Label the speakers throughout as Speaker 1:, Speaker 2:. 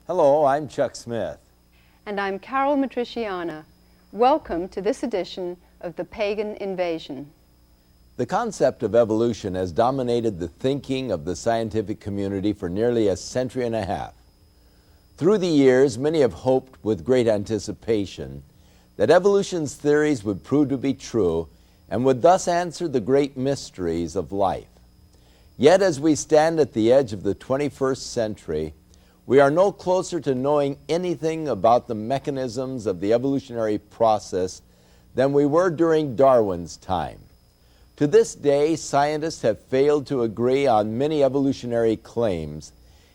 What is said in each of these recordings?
Speaker 1: Hello, I'm Chuck Smith.
Speaker 2: And I'm Carol Matriciana. Welcome to this edition of The Pagan Invasion.
Speaker 1: The concept of evolution has dominated the thinking of the scientific community for nearly a century and a half. Through the years, many have hoped with great anticipation that evolution's theories would prove to be true and would thus answer the great mysteries of life. Yet as we stand at the edge of the 21st century, we are no closer to knowing anything about the mechanisms of the evolutionary process than we were during Darwin's time. To this day, scientists have failed to agree on many evolutionary claims,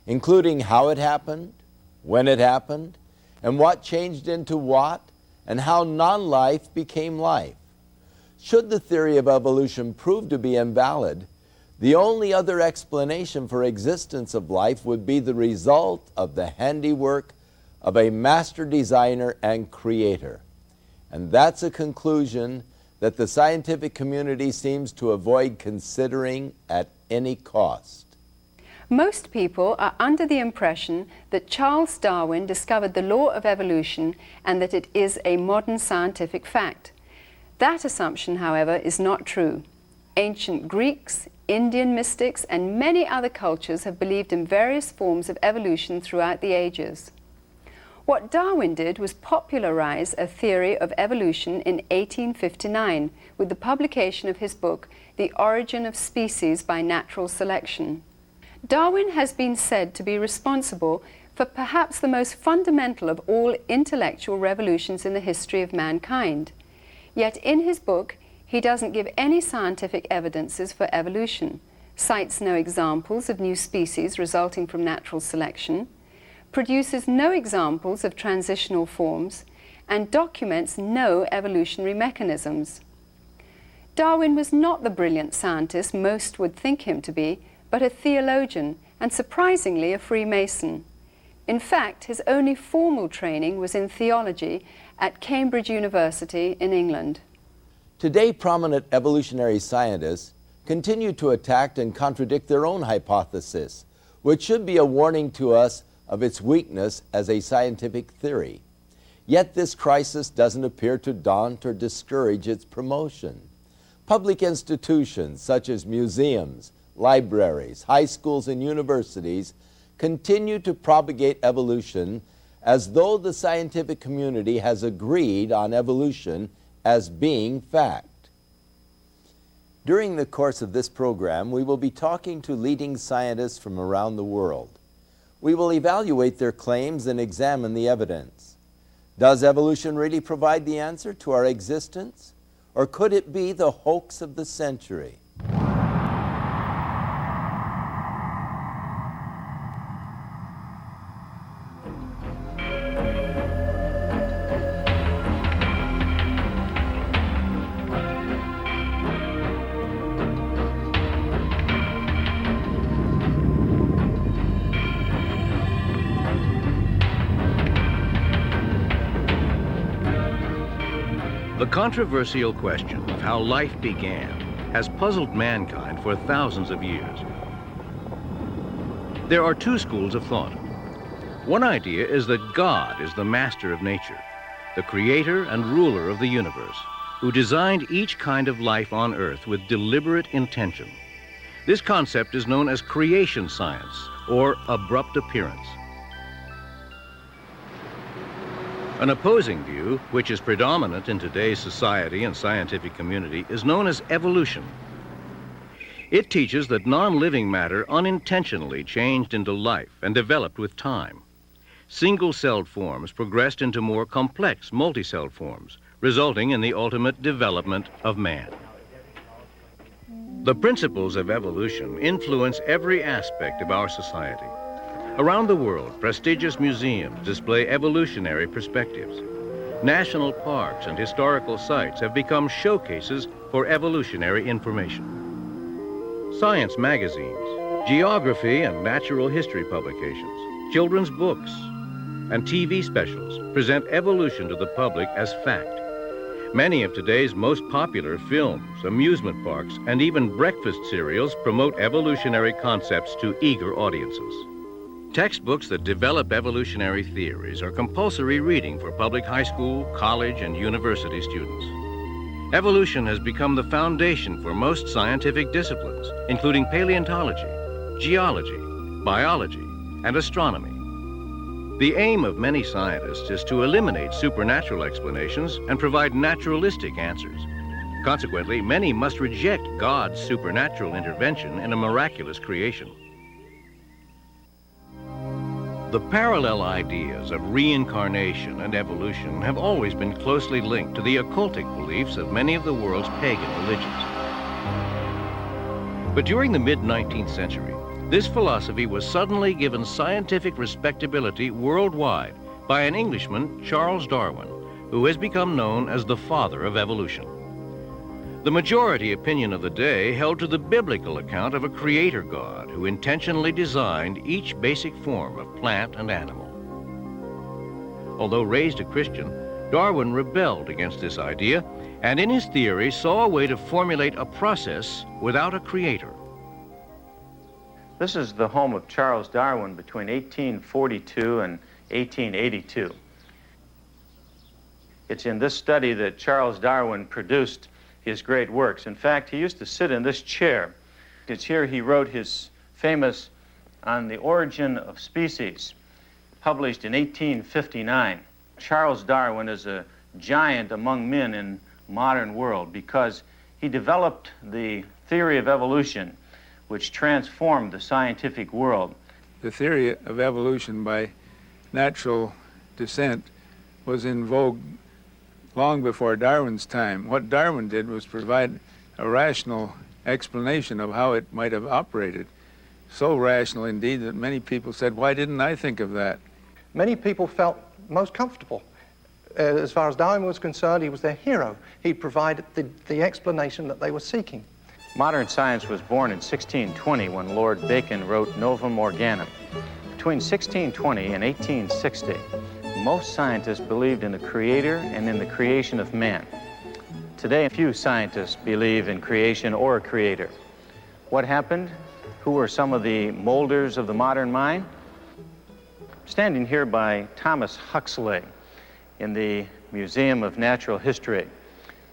Speaker 1: including how it happened, when it happened, and what changed into what, and how non-life became life. Should the theory of evolution prove to be invalid, the only other explanation for existence of life would be the result of the handiwork of a master designer and creator. And that's a conclusion that the scientific community seems to avoid considering at any cost.
Speaker 2: Most people are under the impression that Charles Darwin discovered the law of evolution and that it is a modern scientific fact. That assumption, however, is not true. Ancient Greeks, Indian mystics, and many other cultures have believed in various forms of evolution throughout the ages. What Darwin did was popularize a theory of evolution in 1859 with the publication of his book, The Origin of Species by Natural Selection. Darwin has been said to be responsible for perhaps the most fundamental of all intellectual revolutions in the history of mankind. Yet in his book, he doesn't give any scientific evidences for evolution, cites no examples of new species resulting from natural selection, produces no examples of transitional forms, and documents no evolutionary mechanisms. Darwin was not the brilliant scientist most would think him to be, but a theologian, and surprisingly a Freemason. In fact, his only formal training was in theology at Cambridge University in England.
Speaker 1: Today, prominent evolutionary scientists continue to attack and contradict their own hypothesis, which should be a warning to us of its weakness as a scientific theory. Yet this crisis doesn't appear to daunt or discourage its promotion. Public institutions such as museums, libraries, high schools, and universities continue to propagate evolution as though the scientific community has agreed on evolution as being fact. During the course of this program, we will be talking to leading scientists from around the world. We will evaluate their claims and examine the evidence. Does evolution really provide the answer to our existence? Or could it be the hoax of the century?
Speaker 3: The controversial question of how life began has puzzled mankind for thousands of years. There are two schools of thought. One idea is that God is the master of nature, the creator and ruler of the universe, who designed each kind of life on Earth with deliberate intention. This concept is known as creation science, or abrupt appearance. An opposing view, which is predominant in today's society and scientific community, is known as evolution. It teaches that non-living matter unintentionally changed into life and developed with time. Single-celled forms progressed into more complex multi-celled forms, resulting in the ultimate development of man. The principles of evolution influence every aspect of our society. Around the world, prestigious museums display evolutionary perspectives. National parks and historical sites have become showcases for evolutionary information. Science magazines, geography and natural history publications, children's books, and TV specials present evolution to the public as fact. Many of today's most popular films, amusement parks, and even breakfast cereals promote evolutionary concepts to eager audiences. Textbooks that develop evolutionary theories are compulsory reading for public high school, college, and university students. Evolution has become the foundation for most scientific disciplines, including paleontology, geology, biology, and astronomy. The aim of many scientists is to eliminate supernatural explanations and provide naturalistic answers. Consequently, many must reject God's supernatural intervention in a miraculous creation. The parallel ideas of reincarnation and evolution have always been closely linked to the occultic beliefs of many of the world's pagan religions. But during the mid-19th century, this philosophy was suddenly given scientific respectability worldwide by an Englishman, Charles Darwin, who has become known as the father of evolution. The majority opinion of the day held to the biblical account of a creator God who intentionally designed each basic form of plant and animal. Although raised a Christian, Darwin rebelled against this idea and in his theory saw a way to formulate a process without a creator.
Speaker 4: This is the home of Charles Darwin between 1842 and 1882. It's in this study that Charles Darwin produced his great works. In fact, he used to sit in this chair. It's here he wrote his famous On the Origin of Species, published in 1859. Charles Darwin is a giant among men in the modern world because he developed the theory of evolution, which transformed the scientific world.
Speaker 5: The theory of evolution by natural descent was in vogue long before Darwin's time. What Darwin did was provide a rational explanation of how it might have operated. So rational indeed that many people said, why didn't I think of that?
Speaker 6: Many people felt most comfortable. As far as Darwin was concerned, he was their hero. He provided the explanation that they were seeking.
Speaker 4: Modern science was born in 1620 when Lord Bacon wrote Novum Organum. Between 1620 and 1860, most scientists believed in the creator and in the creation of man. Today, few scientists believe in creation or a creator. What happened? Who were some of the molders of the modern mind? Standing here by Thomas Huxley in the Museum of Natural History.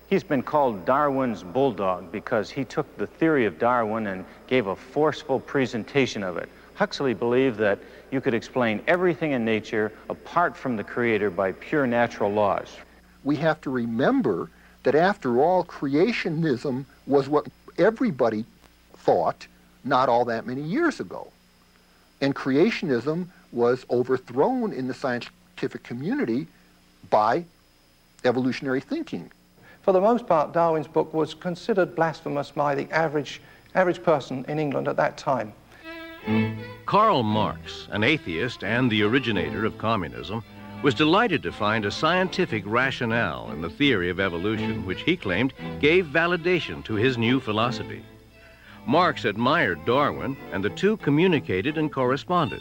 Speaker 4: He's been called Darwin's bulldog because he took the theory of Darwin and gave a forceful presentation of it. Huxley believed that you could explain everything in nature apart from the creator by pure natural laws.
Speaker 7: We have to remember that after all, creationism was what everybody thought not all that many years ago. And creationism was overthrown in the scientific community by evolutionary thinking.
Speaker 6: For the most part, Darwin's book was considered blasphemous by the average person in England at that time.
Speaker 3: Karl Marx, an atheist and the originator of communism, was delighted to find a scientific rationale in the theory of evolution, which he claimed gave validation to his new philosophy. Marx admired Darwin, and the two communicated and corresponded.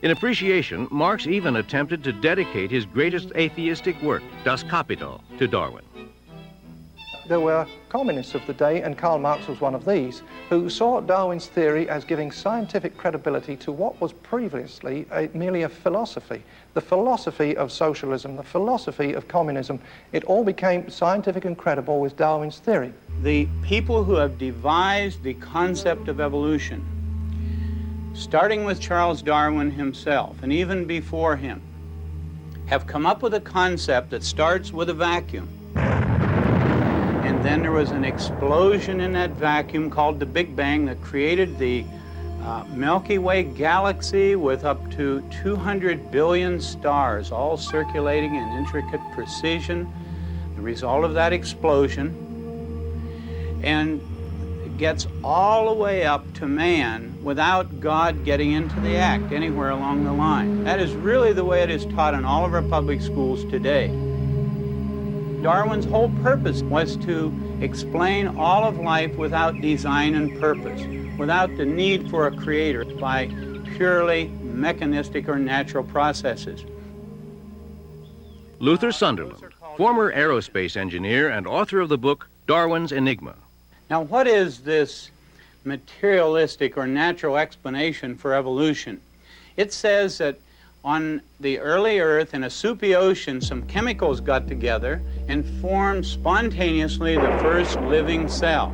Speaker 3: In appreciation, Marx even attempted to dedicate his greatest atheistic work, Das Kapital, to Darwin.
Speaker 6: There were communists of the day, and Karl Marx was one of these, who saw Darwin's theory as giving scientific credibility to what was previously merely a philosophy. The philosophy of socialism, the philosophy of communism, it all became scientific and credible with Darwin's theory.
Speaker 8: The people who have devised the concept of evolution, starting with Charles Darwin himself, and even before him, have come up with a concept that starts with a vacuum. And then there was an explosion in that vacuum called the Big Bang that created the Milky Way galaxy with up to 200 billion stars, all circulating in intricate precision. The result of that explosion, and it gets all the way up to man without God getting into the act anywhere along the line. That is really the way it is taught in all of our public schools today. Darwin's whole purpose was to explain all of life without design and purpose, without the need for a creator, by purely mechanistic or natural processes.
Speaker 3: Luther Sunderland, former aerospace engineer and author of the book Darwin's Enigma.
Speaker 8: Now, what is this materialistic or natural explanation for evolution? It says that on the early Earth in a soupy ocean, some chemicals got together and formed spontaneously the first living cell.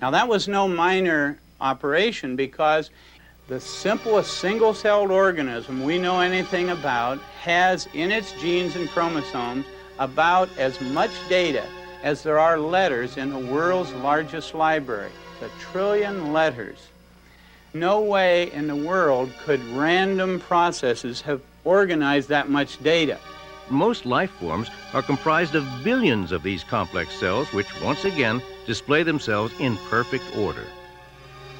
Speaker 8: Now that was no minor operation, because the simplest single-celled organism we know anything about has in its genes and chromosomes about as much data as there are letters in the world's largest library, 1 trillion letters. No way in the world could random processes have organized that much data.
Speaker 3: Most life forms are comprised of billions of these complex cells, which once again display themselves in perfect order.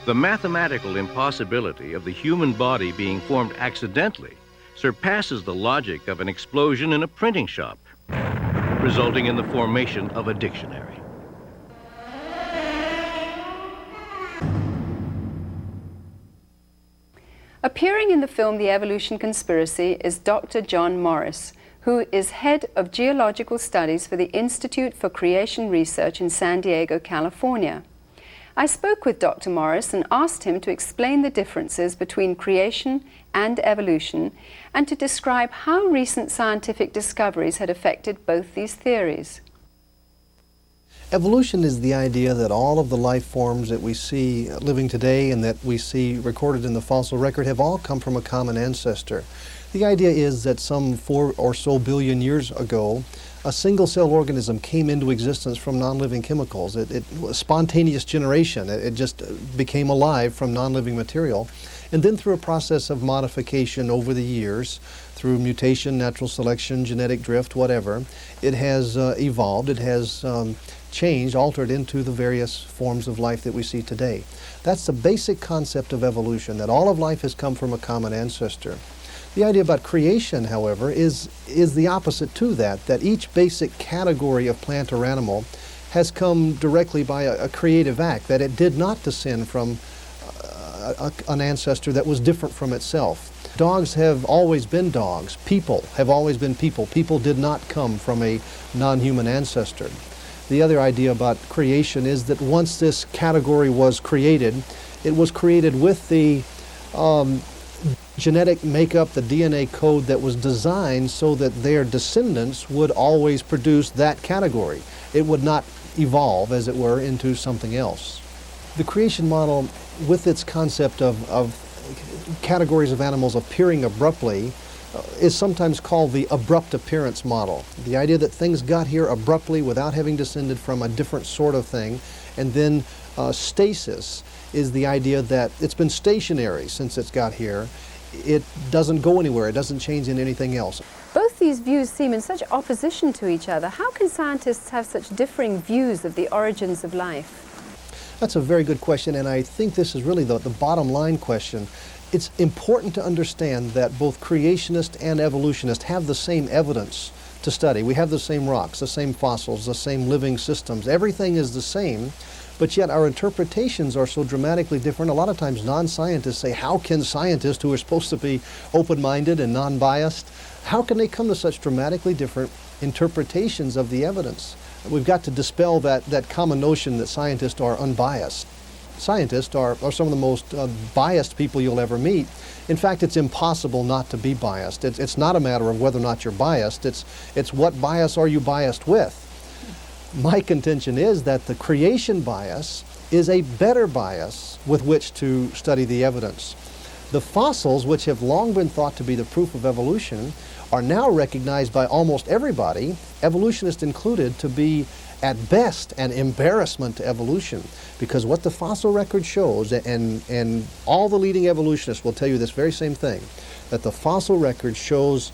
Speaker 3: The mathematical impossibility of the human body being formed accidentally surpasses the logic of an explosion in a printing shop, resulting in the formation of a dictionary.
Speaker 2: Appearing in the film The Evolution Conspiracy is Dr. John Morris, who is head of geological studies for the Institute for Creation Research in San Diego, California. I spoke with Dr. Morris and asked him to explain the differences between creation and evolution and to describe how recent scientific discoveries had affected both these theories.
Speaker 9: Evolution is the idea that all of the life forms that we see living today and that we see recorded in the fossil record have all come from a common ancestor. The idea is that some 4 or so billion years ago, a single-cell organism came into existence from non-living chemicals. It was spontaneous generation. It just became alive from non-living material. And then through a process of modification over the years, through mutation, natural selection, genetic drift, whatever, it has evolved. It has changed, altered into the various forms of life that we see today. That's the basic concept of evolution, that all of life has come from a common ancestor. The idea about creation, however, is the opposite to that, that each basic category of plant or animal has come directly by a creative act, that it did not descend from an ancestor that was different from itself. Dogs have always been dogs. People have always been people. People did not come from a non-human ancestor. The other idea about creation is that once this category was created, it was created with the genetic makeup, the DNA code that was designed so that their descendants would always produce that category. It would not evolve, as it were, into something else. The creation model, with its concept of categories of animals appearing abruptly, is sometimes called the abrupt appearance model. The idea that things got here abruptly without having descended from a different sort of thing. And then stasis is the idea that it's been stationary since it's got here. It doesn't go anywhere. It doesn't change in anything else.
Speaker 2: Both these views seem in such opposition to each other. How can scientists have such differing views of the origins of life?
Speaker 9: That's a very good question, and I think this is really the bottom line question. It's important to understand that both creationists and evolutionists have the same evidence to study. We have the same rocks, the same fossils, the same living systems. Everything is the same, but yet our interpretations are so dramatically different. A lot of times non-scientists say, how can scientists who are supposed to be open-minded and non-biased, how can they come to such dramatically different interpretations of the evidence? We've got to dispel that common notion that scientists are unbiased. Scientists are some of the most biased people you'll ever meet. In fact, it's impossible not to be biased. It's not a matter of whether or not you're biased. It's what bias are you biased with. My contention is that the creation bias is a better bias with which to study the evidence. The fossils, which have long been thought to be the proof of evolution, are now recognized by almost everybody, evolutionists included, to be at best an embarrassment to evolution, because what the fossil record shows, and all the leading evolutionists will tell you this very same thing, that the fossil record shows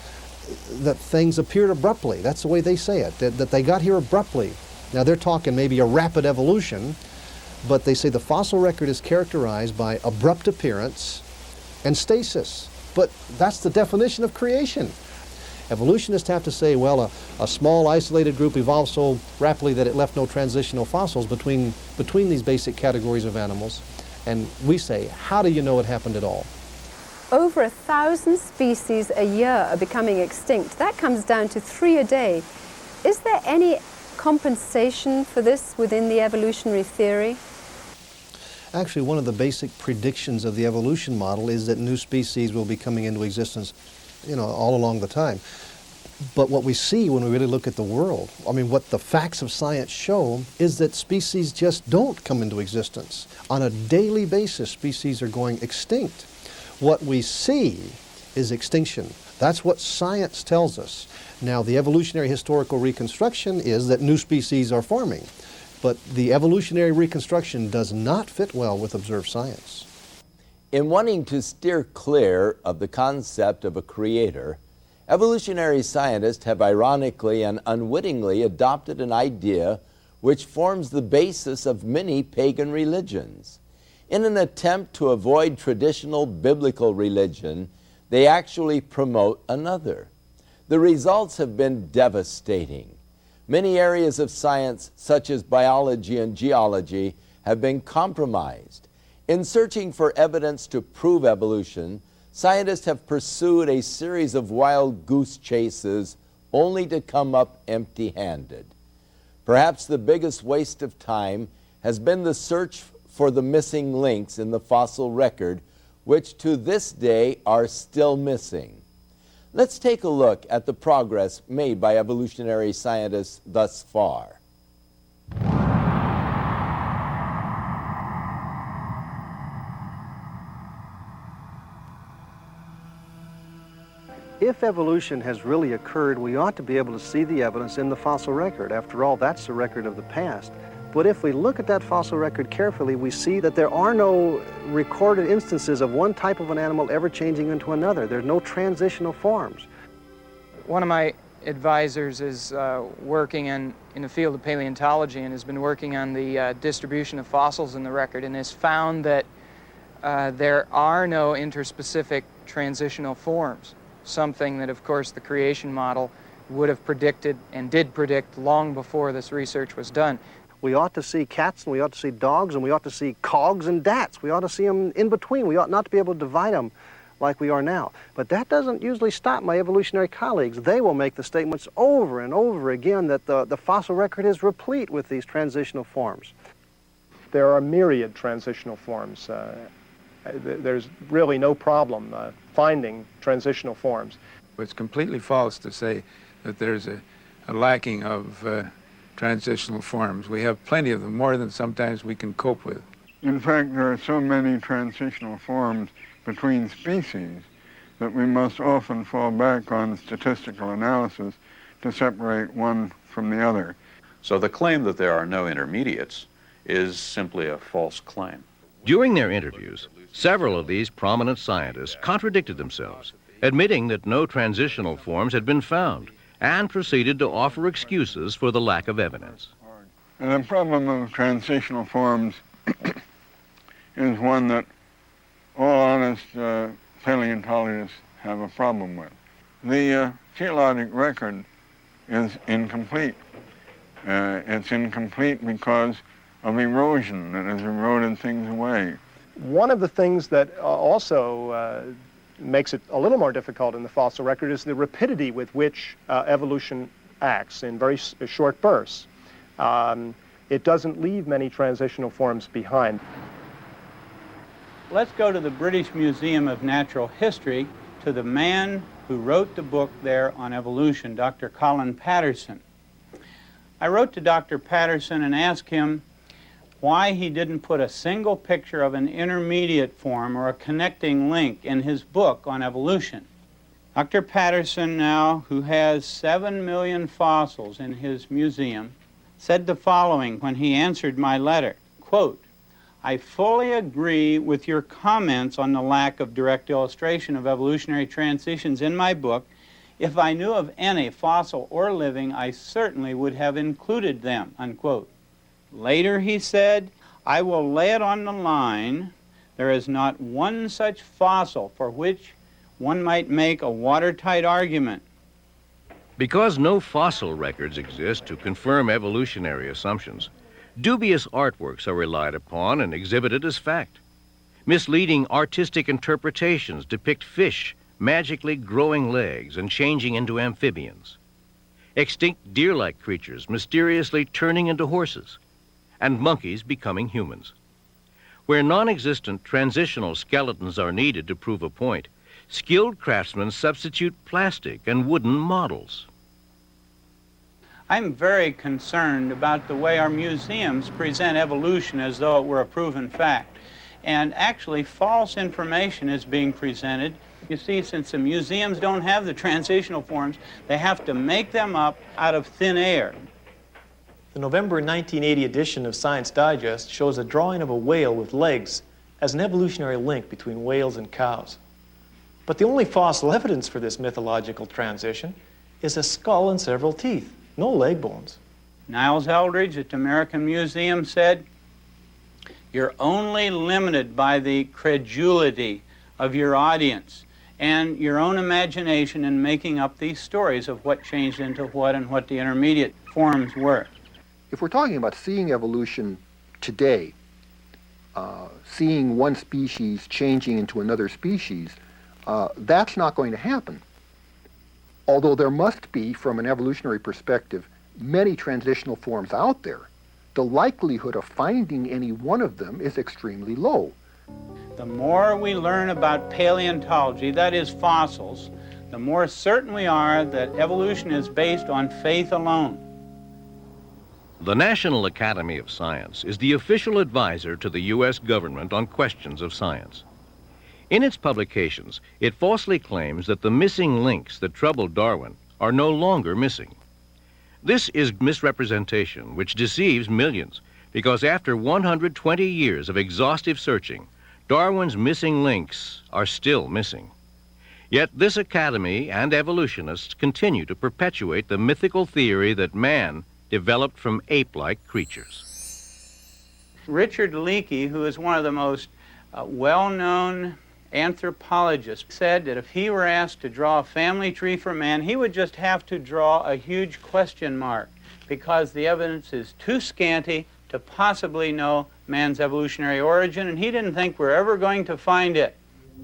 Speaker 9: that things appeared abruptly. That's the way they say it, that they got here abruptly. Now they're talking maybe a rapid evolution, but they say the fossil record is characterized by abrupt appearance and stasis. But that's the definition of creation. Evolutionists have to say, well, a small isolated group evolved so rapidly that it left no transitional fossils between these basic categories of animals. And we say, how do you know it happened at all?
Speaker 2: Over 1,000 species a year are becoming extinct. That comes down to 3 a day. Is there any compensation for this within the evolutionary theory?
Speaker 9: Actually, one of the basic predictions of the evolution model is that new species will be coming into existence, all along the time. But what we see when we really look at the world, what the facts of science show is that species just don't come into existence. On a daily basis, species are going extinct. What we see is extinction. That's what science tells us. Now, the evolutionary historical reconstruction is that new species are forming. But the evolutionary reconstruction does not fit well with observed science.
Speaker 1: In wanting to steer clear of the concept of a creator, evolutionary scientists have ironically and unwittingly adopted an idea which forms the basis of many pagan religions. In an attempt to avoid traditional biblical religion, they actually promote another. The results have been devastating. Many areas of science, such as biology and geology, have been compromised. In searching for evidence to prove evolution, scientists have pursued a series of wild goose chases only to come up empty-handed. Perhaps the biggest waste of time has been the search for the missing links in the fossil record, which to this day are still missing. Let's take a look at the progress made by evolutionary scientists thus far.
Speaker 6: If evolution has really occurred, we ought to be able to see the evidence in the fossil record. After all, that's the record of the past. But if we look at that fossil record carefully, we see that there are no recorded instances of one type of an animal ever changing into another. There's no transitional forms.
Speaker 10: One of my advisors is working in the field of paleontology and has been working on the distribution of fossils in the record and has found that there are no interspecific transitional forms, something that, of course, the creation model would have predicted and did predict long before this research was done.
Speaker 6: We ought to see cats, and we ought to see dogs, and we ought to see cogs and dats. We ought to see them in between. We ought not to be able to divide them like we are now. But that doesn't usually stop my evolutionary colleagues. They will make the statements over and over again that the fossil record is replete with these transitional forms.
Speaker 11: There are myriad transitional forms. There's really no problem finding transitional forms.
Speaker 5: It's completely false to say that there's a lacking of transitional forms. We have plenty of them, more than sometimes we can cope with.
Speaker 12: In fact, there are so many transitional forms between species that we must often fall back on statistical analysis to separate one from the other.
Speaker 13: So the claim that there are no intermediates is simply a false claim.
Speaker 3: During their interviews, several of these prominent scientists contradicted themselves, admitting that no transitional forms had been found, and proceeded to offer excuses for the lack of evidence.
Speaker 12: And the problem of transitional forms is one that all honest paleontologists have a problem with. The geologic record is incomplete. It's incomplete because of erosion that has eroded things away.
Speaker 11: One of the things that also makes it a little more difficult in the fossil record is the rapidity with which evolution acts in very short bursts. It doesn't leave many transitional forms behind.
Speaker 8: Let's go to the British Museum of Natural History, to the man who wrote the book there on evolution, Dr. Colin Patterson. I wrote to Dr. Patterson and asked him why he didn't put a single picture of an intermediate form or a connecting link in his book on evolution. Dr. Patterson now, who has 7 million fossils in his museum, said the following when he answered my letter, quote, "I fully agree with your comments on the lack of direct illustration of evolutionary transitions in my book. If I knew of any, fossil or living, I certainly would have included them," unquote. Later he said, "I will lay it on the line. There is not one such fossil for which one might make a watertight argument."
Speaker 3: Because no fossil records exist to confirm evolutionary assumptions, dubious artworks are relied upon and exhibited as fact. Misleading artistic interpretations depict fish magically growing legs and changing into amphibians, extinct deer-like creatures mysteriously turning into horses, and monkeys becoming humans. Where non-existent transitional skeletons are needed to prove a point, skilled craftsmen substitute plastic and wooden models.
Speaker 8: I'm very concerned about the way our museums present evolution as though it were a proven fact. And actually, false information is being presented. You see, since the museums don't have the transitional forms, they have to make them up out of thin air.
Speaker 14: The November 1980 edition of Science Digest shows a drawing of a whale with legs as an evolutionary link between whales and cows. But the only fossil evidence for this mythological transition is a skull and several teeth, no leg bones.
Speaker 8: Niles Eldridge at the American Museum said, "You're only limited by the credulity of your audience and your own imagination in making up these stories of what changed into what and what the intermediate forms were."
Speaker 7: If we're talking about seeing evolution today, seeing one species changing into another species, that's not going to happen. Although there must be, from an evolutionary perspective, many transitional forms out there, the likelihood of finding any one of them is extremely low.
Speaker 8: The more we learn about paleontology, that is fossils, the more certain we are that evolution is based on faith alone.
Speaker 3: The National Academy of Science is the official advisor to the U.S. government on questions of science. In its publications, it falsely claims that the missing links that troubled Darwin are no longer missing. This is misrepresentation which deceives millions, because after 120 years of exhaustive searching, Darwin's missing links are still missing. Yet this academy and evolutionists continue to perpetuate the mythical theory that man developed from ape-like creatures.
Speaker 8: Richard Leakey, who is one of the most well-known anthropologists, said that if he were asked to draw a family tree for man, he would just have to draw a huge question mark because the evidence is too scanty to possibly know man's evolutionary origin, and he didn't think we're ever going to find it.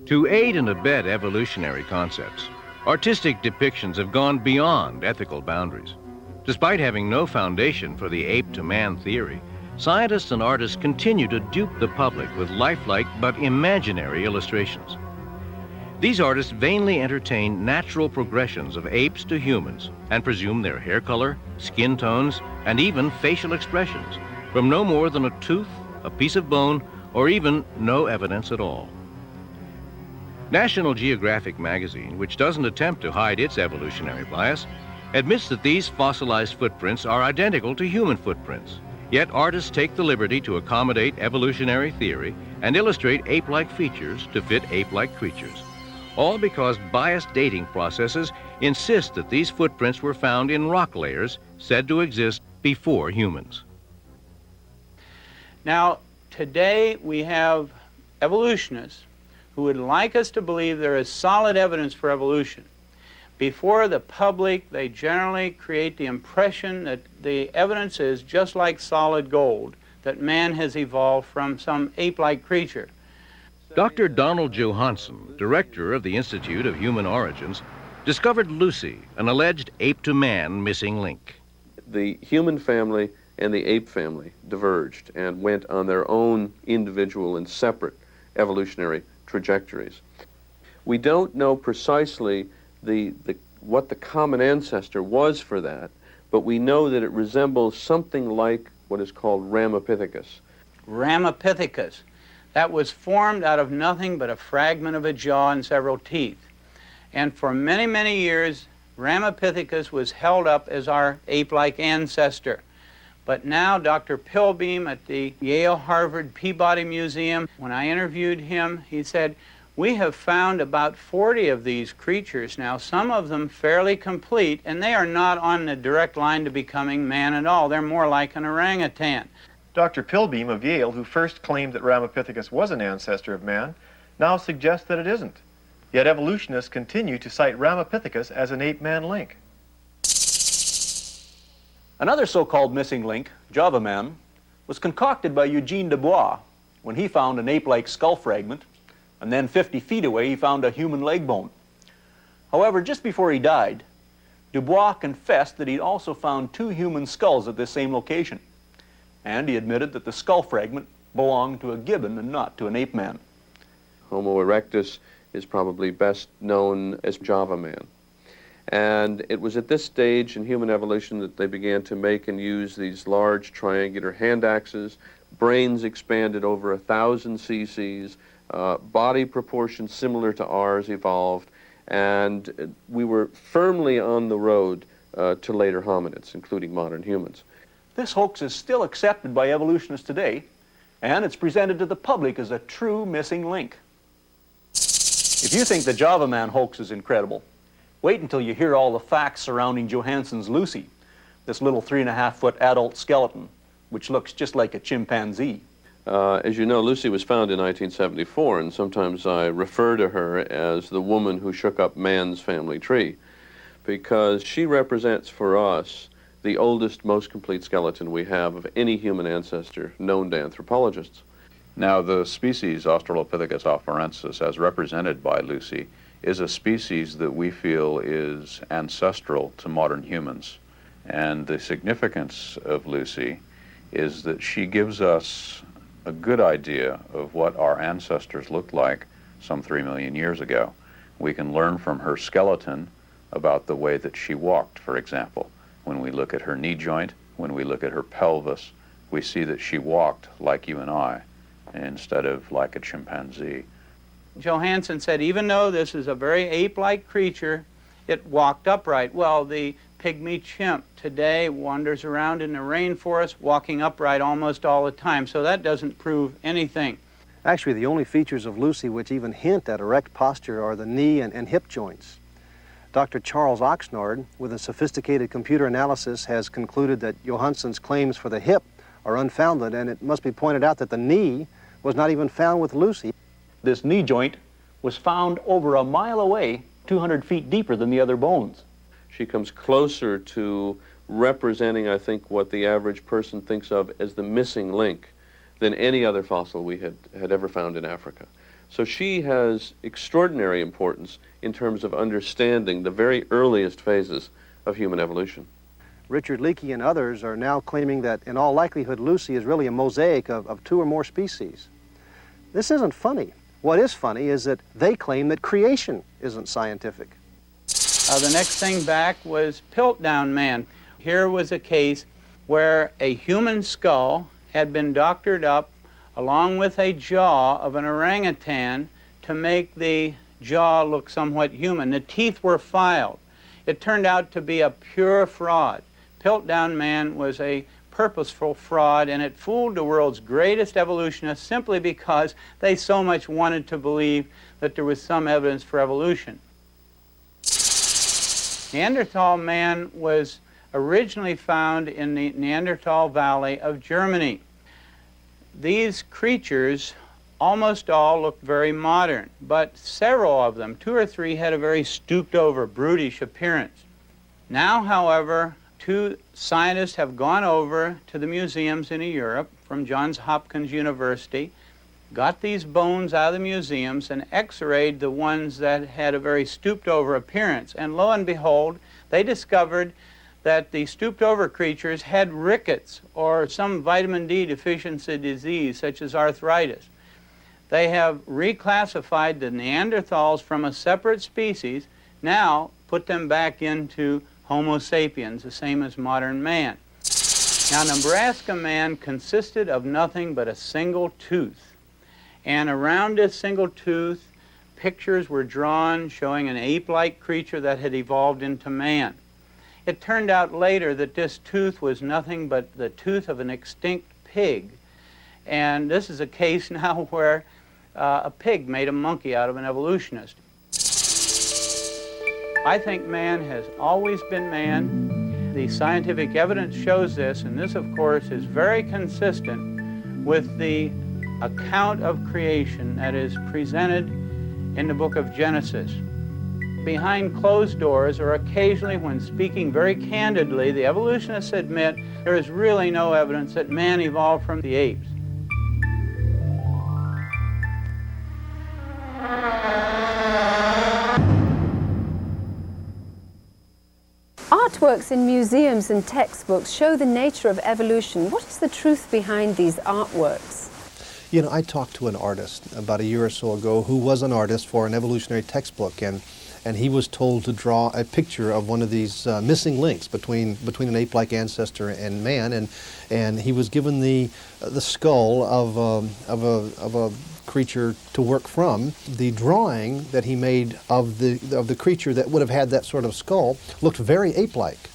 Speaker 3: To aid and abet evolutionary concepts, artistic depictions have gone beyond ethical boundaries. Despite having no foundation for the ape-to-man theory, scientists and artists continue to dupe the public with lifelike but imaginary illustrations. These artists vainly entertain natural progressions of apes to humans and presume their hair color, skin tones, and even facial expressions from no more than a tooth, a piece of bone, or even no evidence at all. National Geographic magazine, which doesn't attempt to hide its evolutionary bias, admits that these fossilized footprints are identical to human footprints. Yet artists take the liberty to accommodate evolutionary theory and illustrate ape-like features to fit ape-like creatures, all because biased dating processes insist that these footprints were found in rock layers said to exist before humans.
Speaker 8: Now, today we have evolutionists who would like us to believe there is solid evidence for evolution. Before the public, they generally create the impression that the evidence is just like solid gold, that man has evolved from some ape-like creature.
Speaker 3: Dr. Donald Johanson, director of the Institute of Human Origins, discovered Lucy, an alleged ape-to-man missing link.
Speaker 15: The human family and the ape family diverged and went on their own individual and separate evolutionary trajectories. We don't know precisely what the common ancestor was for that, but we know that it resembles something like what is called Ramapithecus.
Speaker 8: Ramapithecus. That was formed out of nothing but a fragment of a jaw and several teeth. And for many, many years, Ramapithecus was held up as our ape-like ancestor. But now Dr. Pilbeam at the Yale Harvard Peabody Museum, when I interviewed him, he said, "We have found about 40 of these creatures now, some of them fairly complete, and they are not on the direct line to becoming man at all. They're more like an orangutan."
Speaker 11: Dr. Pilbeam of Yale, who first claimed that Ramapithecus was an ancestor of man, now suggests that it isn't. Yet evolutionists continue to cite Ramapithecus as an ape-man link.
Speaker 16: Another so-called missing link, Java Man, was concocted by Eugene Dubois when he found an ape-like skull fragment, and then 50 feet away he found a human leg bone. However, just before he died, Dubois confessed that he'd also found 2 human skulls at this same location, and he admitted that the skull fragment belonged to a gibbon and not to an ape man.
Speaker 15: Homo erectus is probably best known as Java man. And it was at this stage in human evolution that they began to make and use these large triangular hand axes, brains expanded over 1,000 cc's, body proportions similar to ours evolved, and we were firmly on the road to later hominids, including modern humans.
Speaker 16: This hoax is still accepted by evolutionists today, and it's presented to the public as a true missing link. If you think the Java Man hoax is incredible, wait until you hear all the facts surrounding Johansson's Lucy, this little 3.5-foot adult skeleton, which looks just like a chimpanzee.
Speaker 15: As you know, Lucy was found in 1974, and sometimes I refer to her as the woman who shook up man's family tree, because she represents for us the oldest, most complete skeleton we have of any human ancestor known to anthropologists.
Speaker 13: Now, the species Australopithecus afarensis, as represented by Lucy, is a species that we feel is ancestral to modern humans. And the significance of Lucy is that she gives us a good idea of what our ancestors looked like some 3 million years ago. We can learn from her skeleton about the way that she walked, for example. When we look at her knee joint, when we look at her pelvis, we see that she walked like you and I, instead of like a chimpanzee.
Speaker 8: Johansson said, even though this is a very ape-like creature, it walked upright. Well, the pygmy chimp today wanders around in the rainforest walking upright almost all the time, so that doesn't prove anything.
Speaker 9: Actually, the only features of Lucy which even hint at erect posture are the knee and hip joints. Dr. Charles Oxnard, with a sophisticated computer analysis, has concluded that Johansson's claims for the hip are unfounded, and it must be pointed out that the knee was not even found with Lucy.
Speaker 16: This knee joint was found over a mile away, 200 feet deeper than the other bones.
Speaker 15: She comes closer to representing, I think, what the average person thinks of as the missing link than any other fossil we had ever found in Africa. So she has extraordinary importance in terms of understanding the very earliest phases of human evolution.
Speaker 9: Richard Leakey and others are now claiming that in all likelihood Lucy is really a mosaic of 2 or more species. This isn't funny. What is funny is that they claim that creation isn't scientific.
Speaker 8: The next thing back was Piltdown Man. Here was a case where a human skull had been doctored up along with a jaw of an orangutan to make the jaw look somewhat human. The teeth were filed. It turned out to be a pure fraud. Piltdown Man was a purposeful fraud, and it fooled the world's greatest evolutionists simply because they so much wanted to believe that there was some evidence for evolution. Neanderthal man was originally found in the Neanderthal Valley of Germany. These creatures almost all looked very modern, but several of them, 2 or 3, had a very stooped over, brutish appearance. Now, however, 2 scientists have gone over to the museums in Europe from Johns Hopkins University, got these bones out of the museums and x-rayed the ones that had a very stooped over appearance. And lo and behold, they discovered that the stooped over creatures had rickets or some vitamin D deficiency disease such as arthritis. They have reclassified the Neanderthals from a separate species, now put them back into Homo sapiens, the same as modern man. Now, Nebraska man consisted of nothing but a single tooth. And around this single tooth, pictures were drawn showing an ape-like creature that had evolved into man. It turned out later that this tooth was nothing but the tooth of an extinct pig. And this is a case now where a pig made a monkey out of an evolutionist. I think man has always been man. The scientific evidence shows this, and this, of course, is very consistent with the account of creation that is presented in the book of Genesis. Behind closed doors, or occasionally when speaking very candidly, the evolutionists admit there is really no evidence that man evolved from the apes.
Speaker 2: Artworks in museums and textbooks show the nature of evolution. What is the truth behind these artworks?
Speaker 9: You know, I talked to an artist about a year or so ago who was an artist for an evolutionary textbook, and he was told to draw a picture of one of these missing links between an ape-like ancestor and man, and he was given the skull of a creature to work from. The drawing that he made of the creature that would have had that sort of skull looked very ape-like.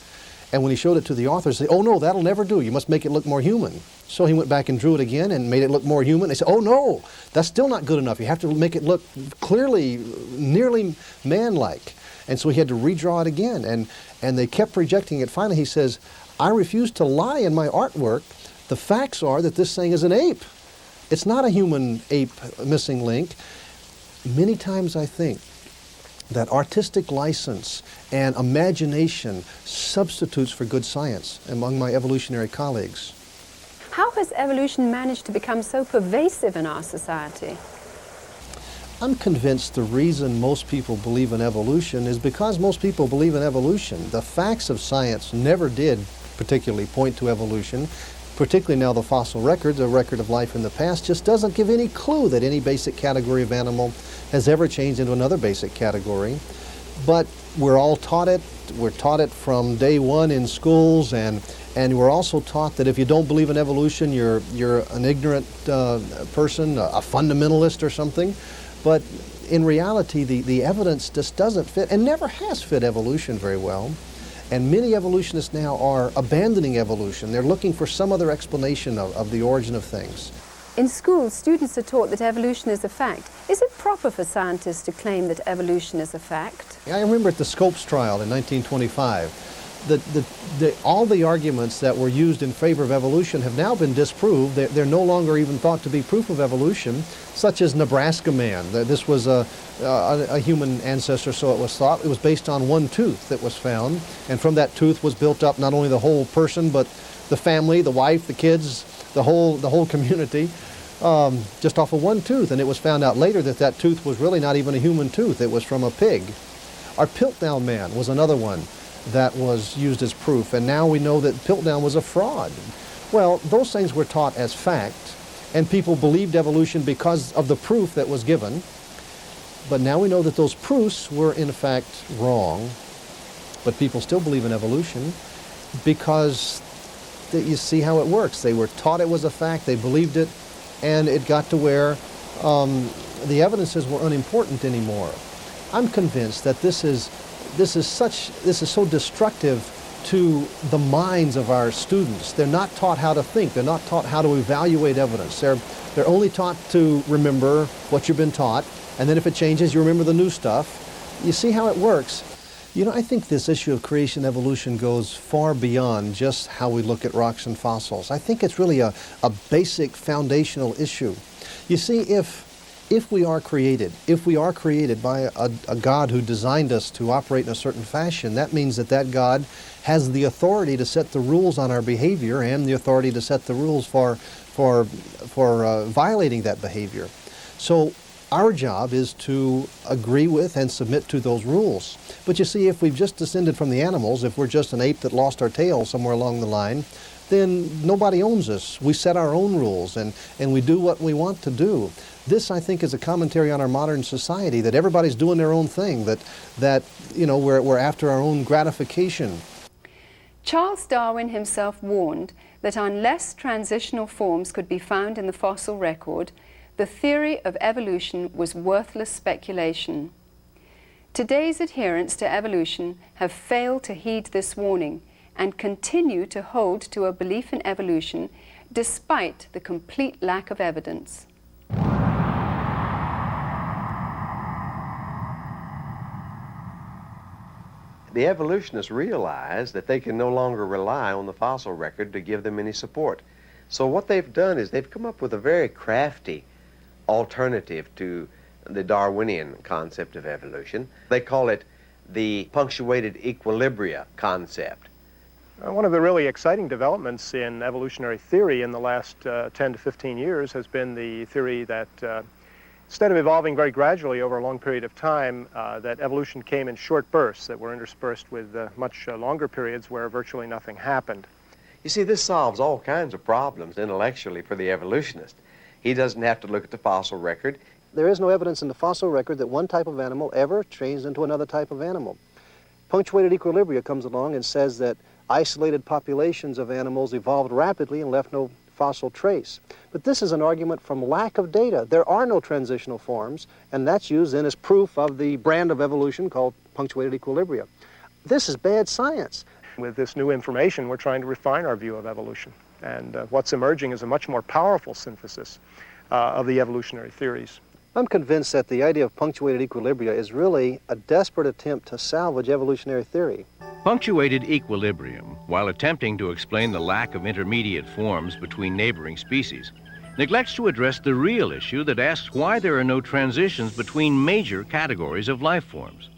Speaker 9: And when he showed it to the authors, they said, "Oh no, that'll never do. You must make it look more human." So he went back and drew it again and made it look more human. They said, "Oh no, that's still not good enough. You have to make it look clearly, nearly man-like." And so he had to redraw it again, and they kept rejecting it. Finally he says, "I refuse to lie in my artwork. The facts are that this thing is an ape. It's not a human ape missing link." Many times I think that artistic license and imagination substitutes for good science among my evolutionary colleagues.
Speaker 2: How has evolution managed to become so pervasive in our society?
Speaker 9: I'm convinced the reason most people believe in evolution is because most people believe in evolution. The facts of science never did particularly point to evolution. Particularly now the fossil record, the record of life in the past, just doesn't give any clue that any basic category of animal has ever changed into another basic category. But we're all taught it. We're taught it from day one in schools, and we're also taught that if you don't believe in evolution, you're an ignorant person, a fundamentalist or something. But in reality, the evidence just doesn't fit and never has fit evolution very well. And many evolutionists now are abandoning evolution. They're looking for some other explanation of the origin of things.
Speaker 2: In schools, students are taught that evolution is a fact. Is it proper for scientists to claim that evolution is a fact?
Speaker 9: I remember at the Scopes trial in 1925, all the arguments that were used in favor of evolution have now been disproved. They're no longer even thought to be proof of evolution, such as Nebraska man. This was a human ancestor, so it was thought. It was based on one tooth that was found, and from that tooth was built up not only the whole person, but the family, the wife, the kids, the whole community, just off of one tooth. And it was found out later that that tooth was really not even a human tooth. It was from a pig. Our Piltdown man was another one that was used as proof, and now we know that Piltdown was a fraud. Well, those things were taught as fact, and people believed evolution because of the proof that was given. But now we know that those proofs were in fact wrong, but people still believe in evolution because you see how it works. They were taught it was a fact, they believed it, and it got to where the evidences were unimportant anymore. I'm convinced that this is so destructive to the minds of our students. They're not taught how to think. They're not taught how to evaluate evidence. They're only taught to remember what you've been taught, and then if it changes, you remember the new stuff. You see how it works. You know, I think this issue of creation evolution goes far beyond just how we look at rocks and fossils. I think it's really a basic foundational issue. You see, if we are created by a God who designed us to operate in a certain fashion, that means that God has the authority to set the rules on our behavior and the authority to set the rules for violating that behavior. So our job is to agree with and submit to those rules. But you see, if we've just descended from the animals, if we're just an ape that lost our tail somewhere along the line, then nobody owns us. We set our own rules and we do what we want to do. This, I think, is a commentary on our modern society, that everybody's doing their own thing, that you know, we're after our own gratification.
Speaker 2: Charles Darwin himself warned that unless transitional forms could be found in the fossil record, the theory of evolution was worthless speculation. Today's adherents to evolution have failed to heed this warning and continue to hold to a belief in evolution despite the complete lack of evidence.
Speaker 17: The evolutionists realize that they can no longer rely on the fossil record to give them any support. So what they've done is they've come up with a very crafty alternative to the Darwinian concept of evolution. They call it the punctuated equilibria concept.
Speaker 11: One of the really exciting developments in evolutionary theory in the last 10 to 15 years has been the theory that instead of evolving very gradually over a long period of time, that evolution came in short bursts that were interspersed with much longer periods where virtually nothing happened.
Speaker 17: You see, this solves all kinds of problems intellectually for the evolutionist. He doesn't have to look at the fossil record.
Speaker 9: There is no evidence in the fossil record that one type of animal ever changed into another type of animal. Punctuated equilibria comes along and says that isolated populations of animals evolved rapidly and left no fossil trace. But this is an argument from lack of data. There are no transitional forms, and that's used then as proof of the brand of evolution called punctuated equilibria. This is bad science.
Speaker 11: With this new information, we're trying to refine our view of evolution. And what's emerging is a much more powerful synthesis of the evolutionary theories.
Speaker 9: I'm convinced that the idea of punctuated equilibria is really a desperate attempt to salvage evolutionary theory.
Speaker 3: Punctuated equilibrium, while attempting to explain the lack of intermediate forms between neighboring species, neglects to address the real issue that asks why there are no transitions between major categories of life forms.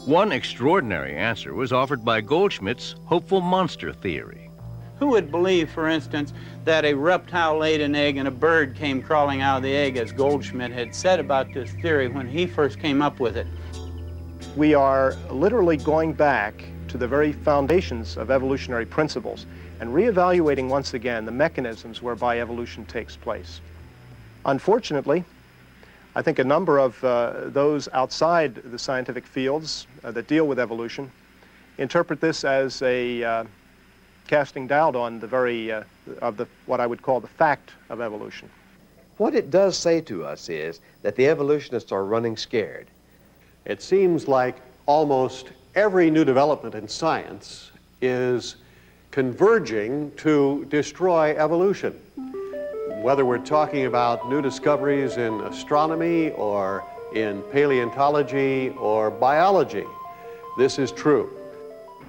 Speaker 3: One extraordinary answer was offered by Goldschmidt's hopeful monster theory.
Speaker 8: Who would believe, for instance, that a reptile laid an egg and a bird came crawling out of the egg, as Goldschmidt had said about this theory when he first came up with it?
Speaker 11: We are literally going back to the very foundations of evolutionary principles and reevaluating once again the mechanisms whereby evolution takes place. Unfortunately, I think a number of those outside the scientific fields that deal with evolution interpret this as a casting doubt on the very, what I would call the fact of evolution.
Speaker 17: What it does say to us is that the evolutionists are running scared.
Speaker 18: It seems like almost every new development in science is converging to destroy evolution. Whether we're talking about new discoveries in astronomy or in paleontology or biology, this is true.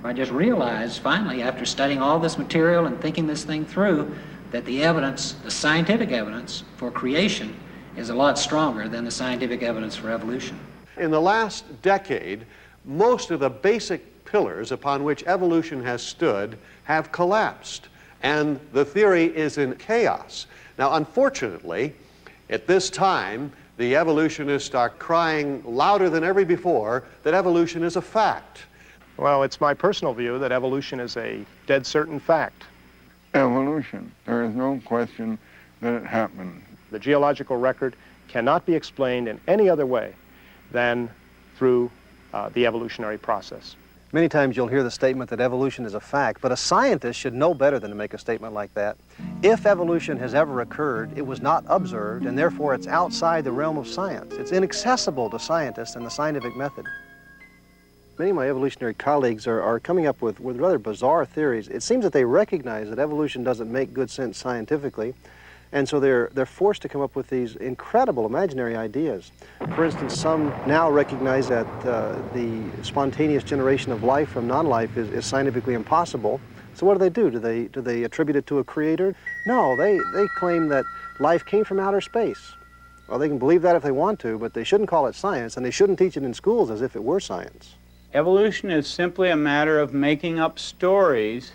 Speaker 19: I just realized finally, after studying all this material and thinking this thing through, that the evidence, the scientific evidence for creation, is a lot stronger than the scientific evidence for evolution.
Speaker 18: In the last decade, most of the basic pillars upon which evolution has stood have collapsed, and the theory is in chaos. Now, unfortunately, at this time, the evolutionists are crying louder than ever before that evolution is a fact.
Speaker 11: Well, it's my personal view that evolution is a dead certain fact.
Speaker 12: Evolution. There is no question that it happened.
Speaker 11: The geological record cannot be explained in any other way than through the evolutionary process.
Speaker 9: Many times you'll hear the statement that evolution is a fact, but a scientist should know better than to make a statement like that. If evolution has ever occurred, it was not observed, and therefore it's outside the realm of science. It's inaccessible to scientists and the scientific method. Many of my evolutionary colleagues are coming up with rather bizarre theories. It seems that they recognize that evolution doesn't make good sense scientifically, and so they're forced to come up with these incredible imaginary ideas. For instance, some now recognize that the spontaneous generation of life from non-life is scientifically impossible. So what do? Do they attribute it to a creator? No, they claim that life came from outer space. Well, they can believe that if they want to, but they shouldn't call it science, and they shouldn't teach it in schools as if it were science.
Speaker 8: Evolution is simply a matter of making up stories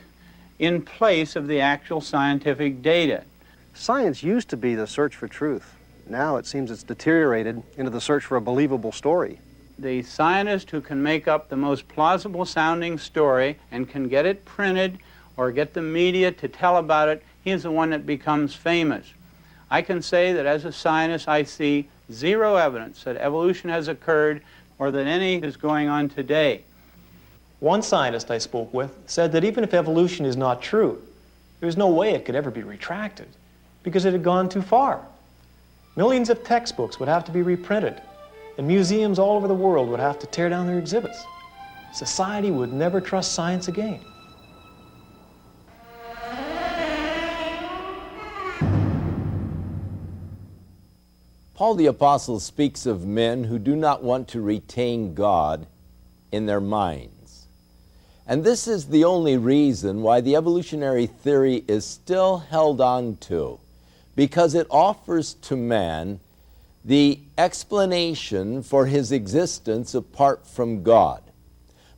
Speaker 8: in place of the actual scientific data.
Speaker 9: Science used to be the search for truth. Now it seems it's deteriorated into the search for a believable story.
Speaker 8: The scientist who can make up the most plausible sounding story and can get it printed or get the media to tell about it, he is the one that becomes famous. I can say that as a scientist I see zero evidence that evolution has occurred or that any is going on today.
Speaker 14: One scientist I spoke with said that even if evolution is not true, there's no way it could ever be retracted because it had gone too far. Millions of textbooks would have to be reprinted, and museums all over the world would have to tear down their exhibits. Society would never trust science again.
Speaker 1: Paul the Apostle speaks of men who do not want to retain God in their minds. And this is the only reason why the evolutionary theory is still held on to, because it offers to man the explanation for his existence apart from God.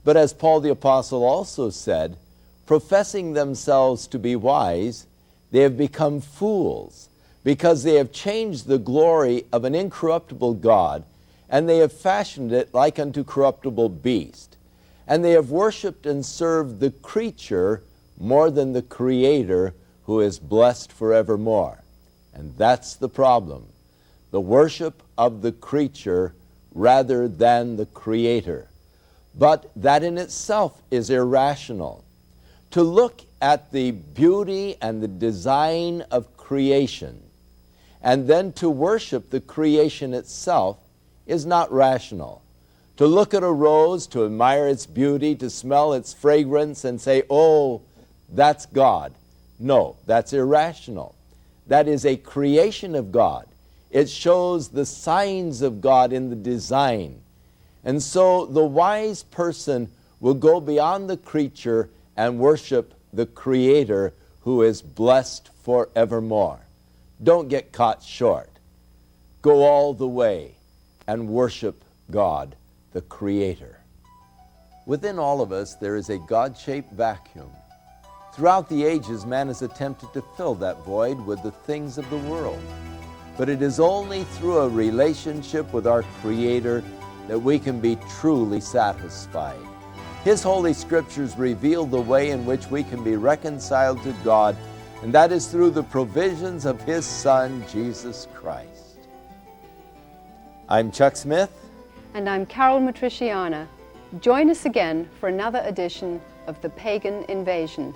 Speaker 1: But as Paul the Apostle also said, professing themselves to be wise, they have become fools, because they have changed the glory of an incorruptible God, and they have fashioned it like unto corruptible beast. And they have worshipped and served the creature more than the Creator, who is blessed forevermore. And that's the problem. The worship of the creature rather than the Creator. But that in itself is irrational. To look at the beauty and the design of creation and then to worship the creation itself is not rational. To look at a rose, to admire its beauty, to smell its fragrance and say, oh, that's God. No, that's irrational. That is a creation of God. It shows the signs of God in the design. And so the wise person will go beyond the creature and worship the Creator who is blessed forevermore. Don't get caught short. Go all the way and worship God, the Creator. Within all of us, there is a God-shaped vacuum. Throughout the ages, man has attempted to fill that void with the things of the world. But it is only through a relationship with our Creator that we can be truly satisfied. His Holy Scriptures reveal the way in which we can be reconciled to God, and that is through the provisions of His Son, Jesus Christ. I'm Chuck Smith.
Speaker 2: And I'm Carol Matriciana. Join us again for another edition of The Pagan Invasion.